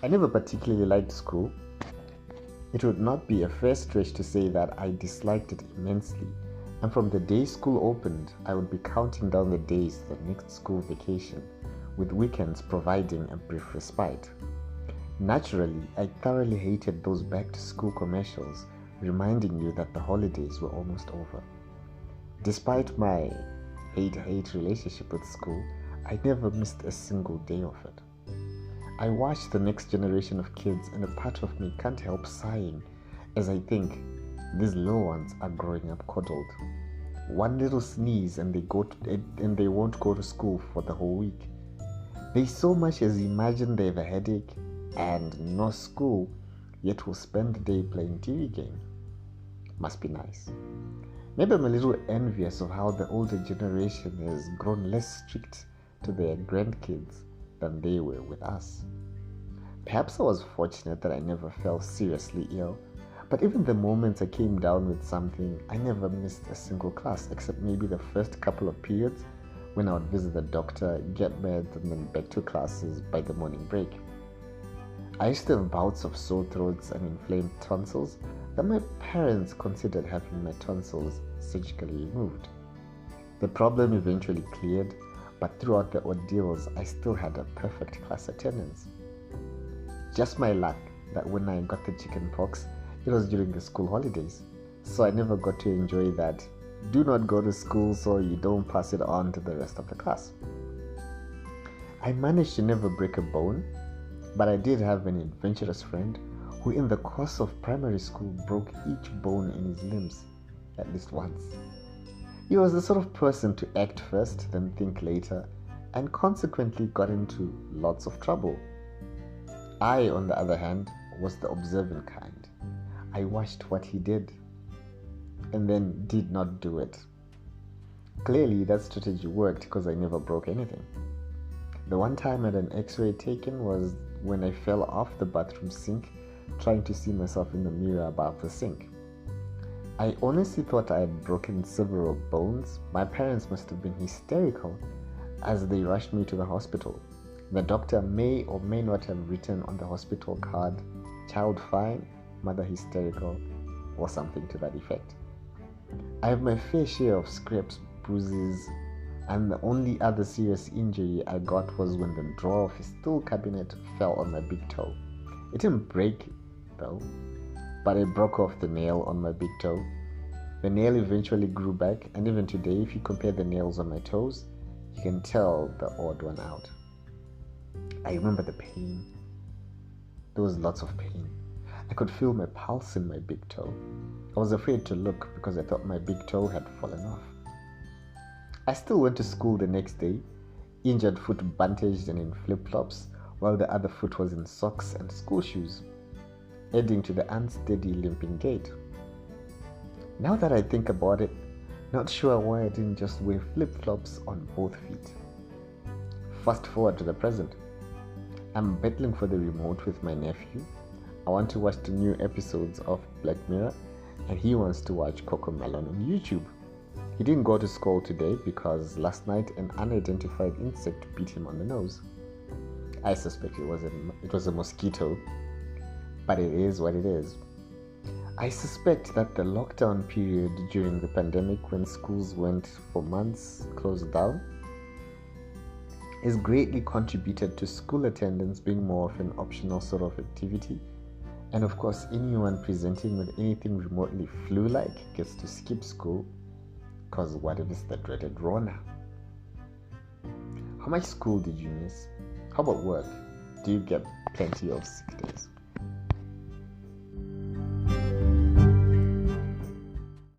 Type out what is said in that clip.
I never particularly liked school. It would not be a fair stretch to say that I disliked it immensely, and from the day school opened, I would be counting down the days to the next school vacation, with weekends providing a brief respite. Naturally, I thoroughly hated those back-to-school commercials reminding you that the holidays were almost over. Despite my hate-hate relationship with school, I never missed a single day of it. I watch the next generation of kids and a part of me can't help sighing as I think these little ones are growing up coddled. One little sneeze and they won't go to school for the whole week. They so much as imagine they have a headache and no school, yet will spend the day playing TV game. Must be nice. Maybe I'm a little envious of how the older generation has grown less strict to their grandkids than they were with us. Perhaps I was fortunate that I never fell seriously ill, but even the moments I came down with something, I never missed a single class except maybe the first couple of periods when I would visit the doctor, get meds, and then back to classes by the morning break. I used to have bouts of sore throats and inflamed tonsils that my parents considered having my tonsils surgically removed. The problem eventually cleared, but throughout the ordeals, I still had a perfect class attendance. Just my luck that when I got the chicken pox, it was during the school holidays, so I never got to enjoy that do not go to school so you don't pass it on to the rest of the class. I managed to never break a bone, but I did have an adventurous friend who in the course of primary school broke each bone in his limbs at least once. He was the sort of person to act first, then think later, and consequently got into lots of trouble. I, on the other hand, was the observant kind. I watched what he did, and then did not do it. Clearly, that strategy worked because I never broke anything. The one time I had an x-ray taken was when I fell off the bathroom sink trying to see myself in the mirror above the sink. I honestly thought I had broken several bones. My parents must have been hysterical as they rushed me to the hospital. The doctor may or may not have written on the hospital card, "Child fine, mother hysterical," or something to that effect. I have my fair share of scrapes, bruises, and the only other serious injury I got was when the drawer of a steel cabinet fell on my big toe. It didn't break though, but I broke off the nail on my big toe. The nail eventually grew back, and even today, if you compare the nails on my toes, you can tell the odd one out. I remember the pain. There was lots of pain. I could feel my pulse in my big toe. I was afraid to look because I thought my big toe had fallen off. I still went to school the next day, injured foot bandaged and in flip-flops, while the other foot was in socks and school shoes, adding to the unsteady limping gait. Now that I think about it, not sure why I didn't just wear flip-flops on both feet. Fast forward to the present. I'm battling for the remote with my nephew. I want to watch the new episodes of Black Mirror, and he wants to watch Cocomelon on YouTube. He didn't go to school today because last night an unidentified insect bit him on the nose. I suspect it was a mosquito, but it is what it is. I suspect that the lockdown period during the pandemic, when schools went for months closed down, has greatly contributed to school attendance being more of an optional sort of activity. And of course, anyone presenting with anything remotely flu-like gets to skip school, because what if it's the dreaded Rona? How much school did you miss? How about work? Do you get plenty of sick days?